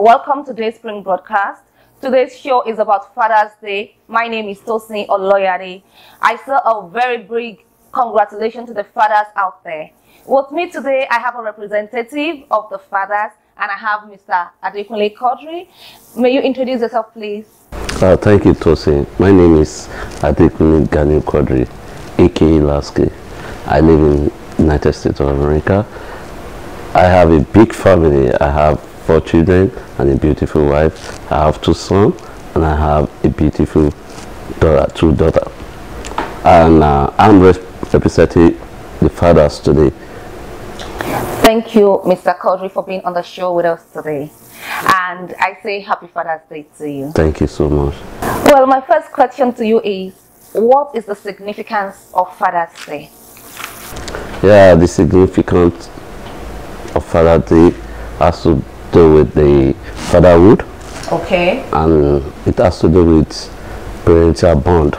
welcome to today's spring broadcast. Today's show is about Father's Day. My name is Tosin Oloyade. I say a very big congratulations to the fathers out there. With me today, I have a representative of the fathers, and I have Mr. Adekunle Quadri. May you introduce yourself, please? Thank you, Tosin. My name is Adekunle Quadri, aka Lasky. I live in the United States of America. I have a big family. I have 4 children and a beautiful wife. I have 2 sons and I have a beautiful daughter, 2 daughters. And I'm representing the fathers today. Thank you, Mr. Quadri, for being on the show with us today. And I say Happy Father's Day to you. Thank you so much. Well, my first question to you is, what is the significance of Father's Day? Yeah, the significance of Father's Day has to do with the fatherhood. Okay. And it has to do with parental bond,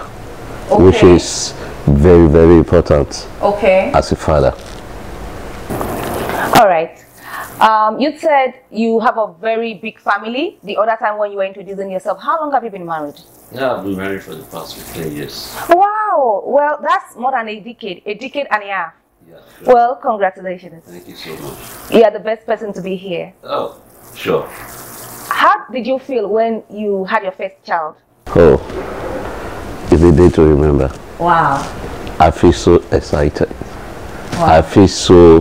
which is very, very important as a father. All right. You said you have a very big family. The other time when you were introducing yourself, how long have you been married? Yeah, I've been married for the past 15 years. Wow. Well, that's more than a decade and a half. Yeah, sure. Well, congratulations. Thank you so much. You are the best person to be here. Oh, sure. How did you feel when you had your first child? Oh, it's a day to remember. Wow. I feel so excited. Wow. I feel so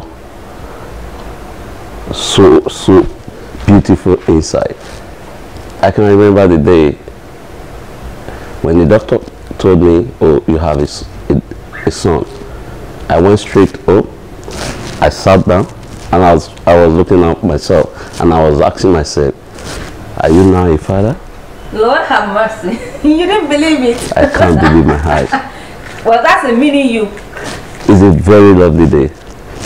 beautiful inside. I can remember the day when the doctor told me, oh, you have a son. I went straight home. I sat down and I was looking at myself and I was asking myself, are you now a father? Lord have mercy. You didn't believe it. I can't believe my eyes. Well, that's a mini you. It's a very lovely day.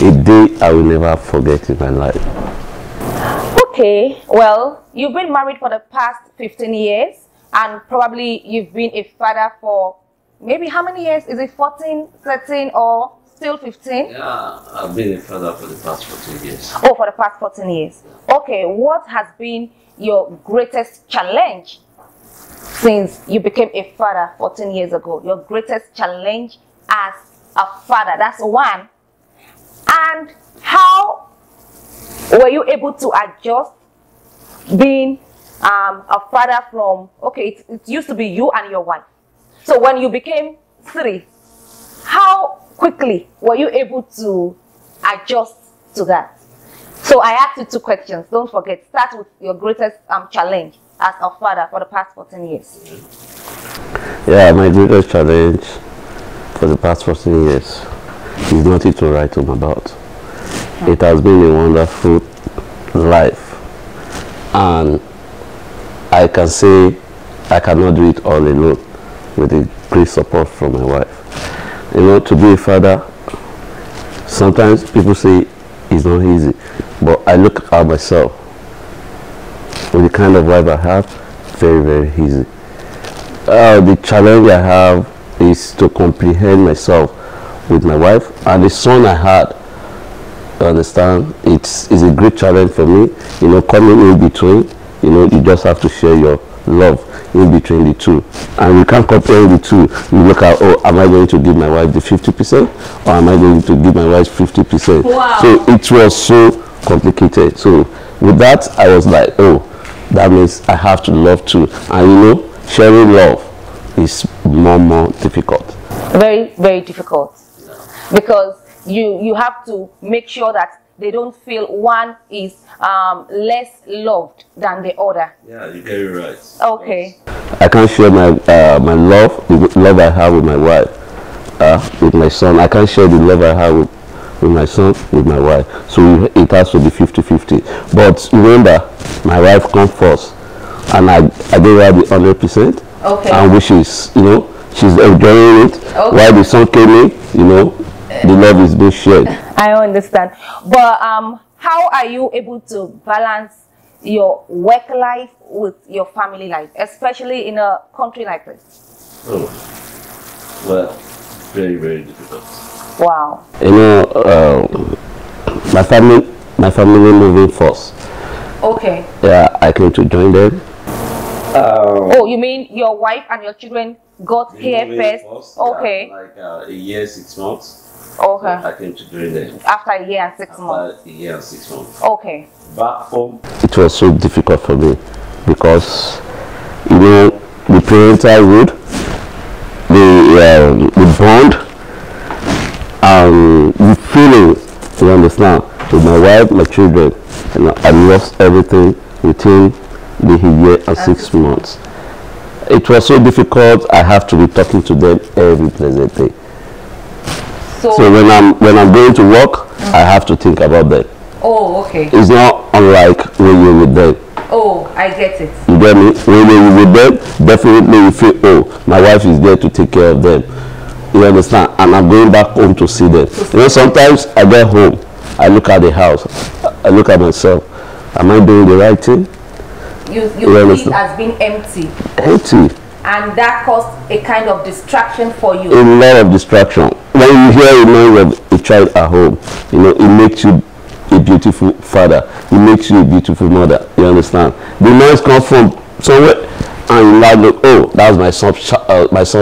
A day I will never forget in my life. Okay, well, you've been married for the past 15 years and probably you've been a father for maybe how many years? Is it 14, 13 or still 15? Yeah, I've been a father for the past 14 years. Oh, for the past 14 years. Okay, what has been your greatest challenge since you became a father 14 years ago? Your greatest challenge as a father, that's one. And how were you able to adjust being a father from, okay, it used to be you and your wife. So when you became 3, how quickly were you able to adjust to that? So I asked you 2 questions. Don't forget, start with your greatest challenge as a father for the past 14 years. Yeah, my greatest challenge for the past 14 years is nothing to write home about. It has been a wonderful life, and I can say I cannot do it all alone with the great support from my wife. You know, to be a father, sometimes people say it's not easy, but I look at myself with the kind of wife I have, very, very easy. The challenge I have is to comprehend myself with my wife, and the son I had, you understand, it's a great challenge for me, you know, coming in between. You know, you just have to share your love in between the two, and you can't compare the two. You look at, oh, am I going to give my wife the 50% or am I going to give my wife 50%? Wow. So it was so complicated. So with that, I was like, oh, that means I have to love too. And you know, sharing love is more difficult. Very, very difficult, because you have to make sure that they don't feel one is less loved than the other. Yeah, you get it right. Okay. I can't share my my love, the love I have with my wife, with my son. I can't share the love I have with my son, with my wife. So it has to be 50-50. But remember, my wife comes first, and I gave her the 100%. Okay. And which is, you know, she's enjoying it. Okay. While the son came in, you know, the love is being shared. I understand. But how are you able to balance your work life with your family life, especially in a country like this? Oh, well, very, very difficult. Wow. You know, my family moving first. Okay. Yeah, I came to join them. Oh, you mean your wife and your children got here first? Okay. Like a year, 6 months. Okay. So I came to join them. After a year and 6 months. After a year and 6 months. Okay. Back home. It was so difficult for me because, you know, the parental the bond, the feeling, you understand, with my wife, my children, and I lost everything within the year and 6 months. It was so difficult. I have to be talking to them every pleasant day. So when I'm going to work, I have to think about them. Oh, okay. It's not unlike when you're with them. Oh, I get it. You get me? When you're with them, definitely you feel, oh, my wife is there to take care of them. You understand? And I'm going back home to see them. You know, sometimes I get home, I look at the house, I look at myself. Am I doing the right thing? You see it as being empty. Empty. And that caused a kind of distraction for you. A lot of distraction. When you hear a noise of a child at home, you know, it makes you a beautiful father. It makes you a beautiful mother. You understand? The noise comes from somewhere, and you like, look, oh, that's my son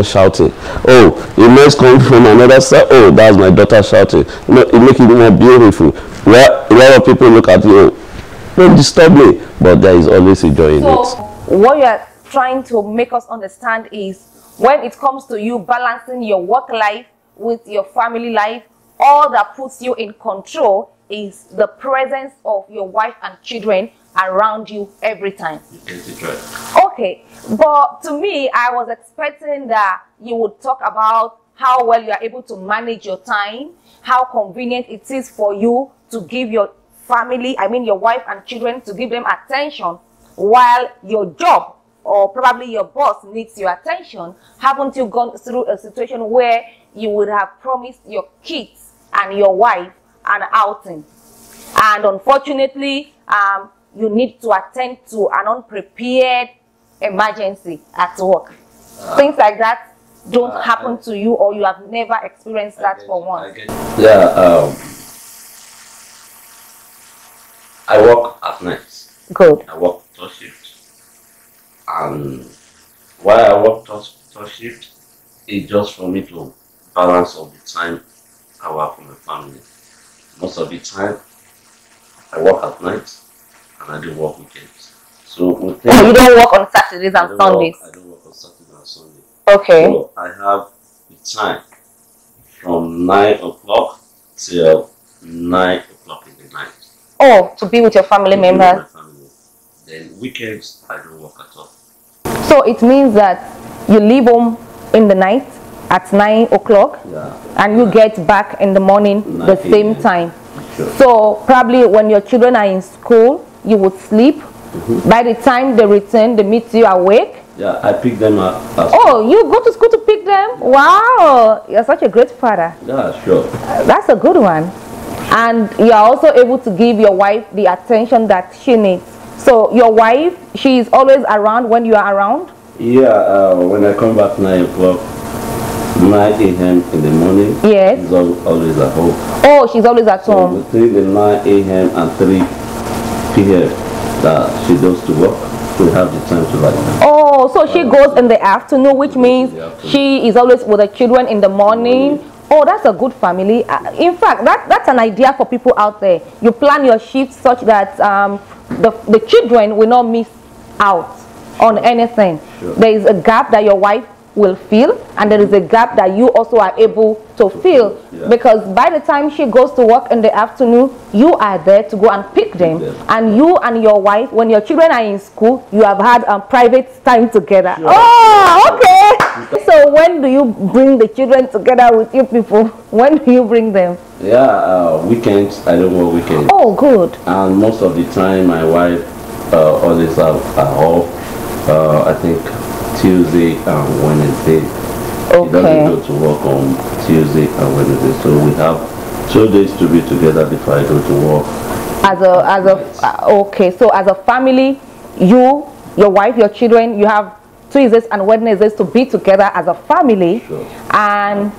shouting. Oh, the noise comes from another side. Oh, that's my daughter shouting. You know, it makes it more beautiful. Where a lot of people look at you, oh, don't disturb me, but there is always a joy in it. So, what you are trying to make us understand is when it comes to you balancing your work life with your family life, all that puts you in control is the presence of your wife and children around you every time. Okay, but to me, I was expecting that you would talk about how well you are able to manage your time, how convenient it is for you to give your family, I mean your wife and children, to give them attention while your job or probably your boss needs your attention. Haven't you gone through a situation where you would have promised your kids and your wife an outing, and unfortunately you need to attend to an unprepared emergency at work? Things like that don't happen to you, or you have never experienced that for once? Yeah, I work at night. Good. I work third shift. And while I work third shift, it's just for me to balance all the time I work for my family. Most of the time, I work at night and I do work weekends. So you don't work on Saturdays and Sundays? I don't work on Saturdays and Sundays. Okay. So I have the time from 9 o'clock till 9 o'clock in the night. Oh, to be with your family members. Then weekends, I don't work at all. So it means that you leave home in the night at 9 o'clock, and you get back in the morning the same time. Sure. So probably when your children are in school, you would sleep. By the time they return, they meet you awake. Yeah, I pick them up. Oh, you go to school to pick them? Wow, you're such a great father. Yeah, sure. That's a good one. And you're also able to give your wife the attention that she needs. So your wife, she is always around when you are around? Yeah, when I come back 9 o'clock, 9 a.m. in the morning, yes, she's always at home. Oh, she's always at home. Between the 9 a.m. and 3 p.m. that she goes to work, we have the time to like. Oh, so she goes in the afternoon, which means she is always with the children in the morning. Oh, that's a good family. In fact, that's an idea for people out there. You plan your shifts such that the children will not miss out on anything. Sure. There is a gap that your wife will fill, and there is a gap that you also are able to fill, because by the time she goes to work in the afternoon, you are there to go and pick them, and you and your wife, when your children are in school, you have had a private time together. Sure. Oh, okay. So when do you bring the children together with you people? When do you bring them? Yeah, weekends. I don't work weekends. Oh, good. And most of the time my wife always have off. I think Tuesday and Wednesday. Okay. She doesn't go to work on Tuesday and Wednesday, so we have 2 days to be together before I go to work. Okay, so as a family, you, your wife, your children, you have Tuesdays and Wednesdays to be together as a family. Sure. And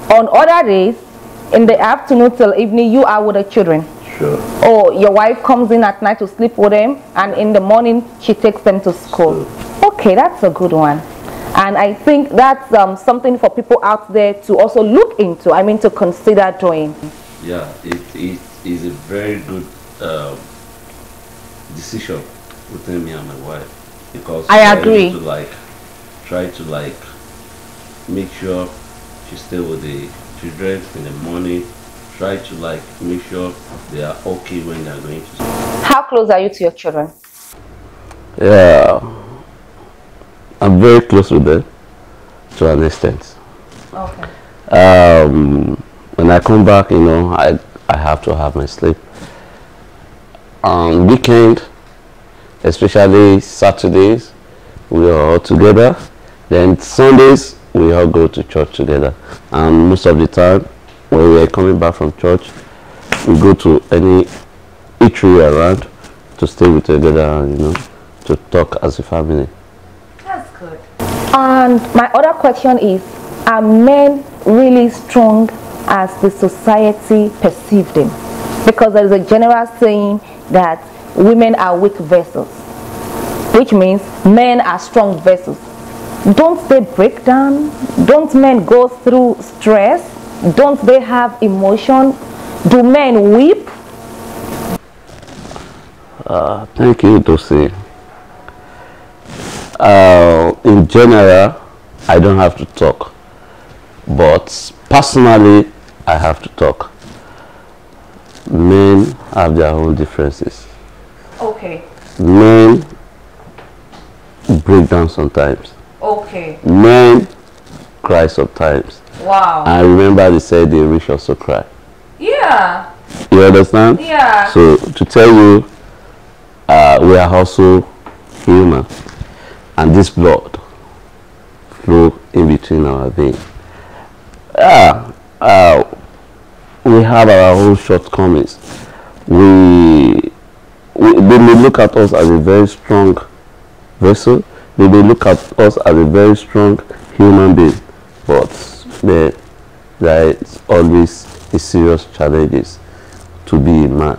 on other days, in the afternoon till evening, you are with the children. Sure. Or your wife comes in at night to sleep with them, and in the morning she takes them to school. Sure. Okay, that's a good one. And I think that's something for people out there to also look into, I mean, to consider doing. Yeah, it is a very good decision between me and my wife, because I agree. Try to make sure she stay with the children in the morning. Try to make sure they are okay when they are going to school. How close are you to your children? Yeah, I'm very close with them to an extent. Okay. When I come back, you know, I have to have my sleep. On weekend, especially Saturdays, we are all together. Then Sundays, we all go to church together. And most of the time, when we are coming back from church, we go to any eatery around to stay with together and, you know, to talk as a family. That's good. And my other question is, are men really strong as the society perceives them? Because there is a general saying that women are weak vessels, which means men are strong vessels. Don't they break down? Don't men go through stress? Don't they have emotion? Do men weep? Thank you, Tosi. In general, I don't have to talk, but personally, I have to talk. Men have their own differences. Okay. Men break down sometimes. Okay. Men cry sometimes. Wow. I remember they said the rich also cry. Yeah. You understand? Yeah. So to tell you, we are also human, and this blood flow in between our veins. We have our own shortcomings. They may look at us as a very strong vessel. They may look at us as a very strong human being, but there is always a serious challenges to be a man.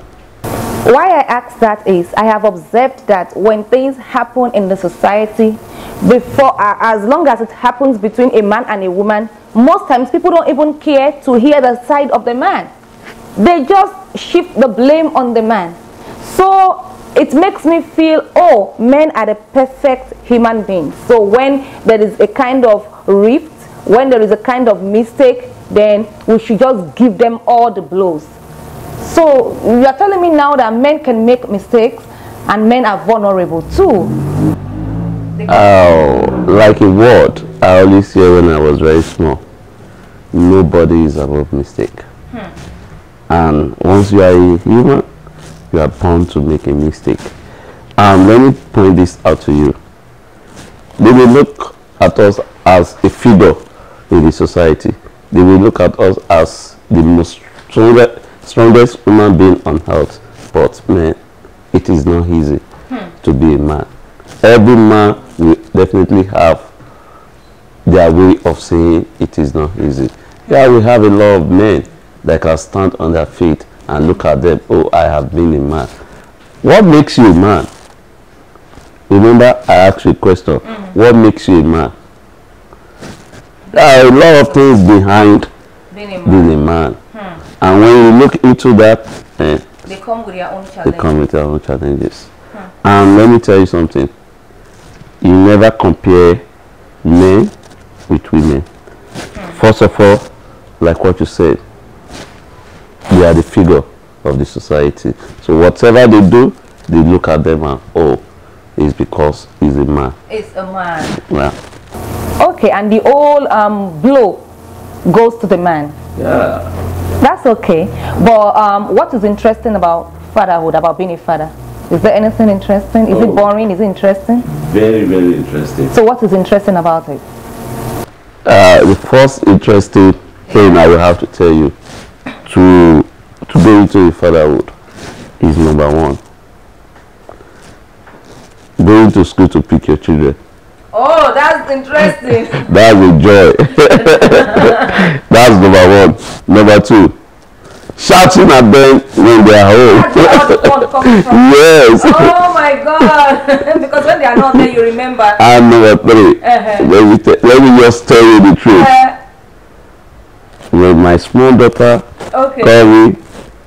Why I ask that is, I have observed that when things happen in the society, as long as it happens between a man and a woman, most times people don't even care to hear the side of the man. They just shift the blame on the man. So it makes me feel, oh, men are the perfect human beings. So when there is a kind of rift, when there is a kind of mistake, then we should just give them all the blows. So you are telling me now that men can make mistakes and men are vulnerable too. Like a word I always hear when I was very small: nobody is above mistake. And once you are a human, you are born to make a mistake. Let me point this out to you. They will look at us as a figure in the society. They will look at us as the most strongest human being on earth. But man, it is not easy to be a man. Every man will definitely have their way of saying it is not easy. Yeah, we have a lot of men that can stand on their feet and look at them. Oh, I have been a man. What makes you a man? Remember, I asked you a question. What makes you a man? There are a lot of things behind being a man. And when you look into that, they come with their own challenges. They come with their own challenges. And let me tell you something. You never compare men with women. First of all, like what you said, they are the figure of the society. So whatever they do, they look at them and, oh, it's because he's a man. It's a man. Yeah. Okay, and the whole blow goes to the man. Yeah. That's okay. But what is interesting about fatherhood, about being a father? Is there anything interesting? Is it boring? Is it interesting? Very, very interesting. So what is interesting about it? The first interesting thing I will have to tell you to go into fatherhood is number one. Going to school to pick your children. Oh, that's interesting. That's a joy. That's number one. Number two, shouting at them when they are home. That's where all the fun comes from. Yes. Oh my God. Because when they are not there, you remember. And number 3, let me just tell you the truth. When my small daughter call me,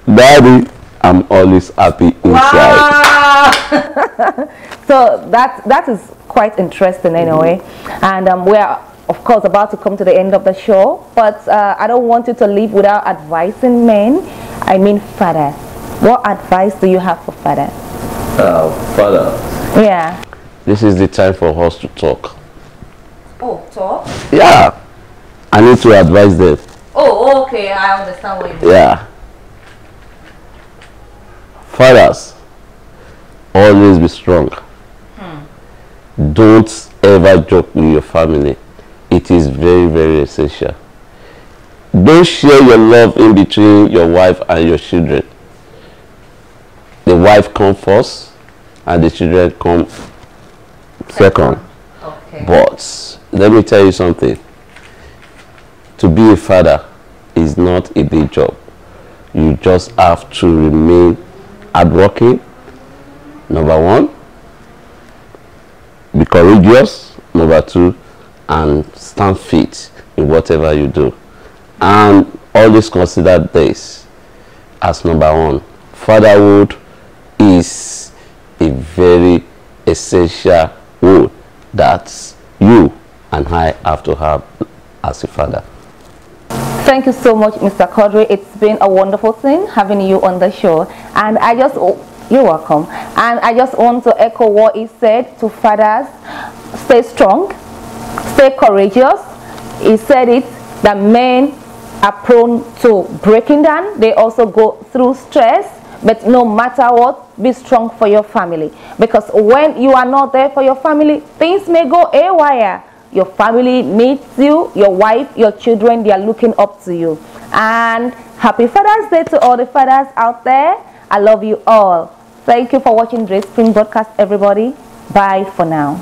Daddy, I'm always happy inside. Wow. So that is quite interesting anyway. And we are, of course, about to come to the end of the show. But I don't want you to leave without advising men. I mean fathers. What advice do you have for fathers? Father. Yeah. This is the time for us to talk. Oh, talk? Yeah. I need to advise them. Oh, okay. I understand what you mean. Yeah. Fathers, always be strong. Don't ever joke with your family. It is very, very essential. Don't share your love in between your wife and your children. The wife comes first and the children come second. Okay. But let me tell you something. To be a father is not a big job. You just have to remain hardworking. Number 1, be courageous. Number 2, and stand fit in whatever you do. And always consider this as number 1. Fatherhood is a very essential role that you and I have to have as a father. Thank you so much, Mr. Quadri. It's been a wonderful thing having you on the show. And you're welcome. And I just want to echo what he said to fathers. Stay strong, stay courageous. He said it, that men are prone to breaking down. They also go through stress. But no matter what, be strong for your family. Because when you are not there for your family, things may go haywire. Your family needs you, your wife, your children, they are looking up to you. And happy Father's Day to all the fathers out there. I love you all. Thank you for watching Dre Spring Broadcast, everybody. Bye for now.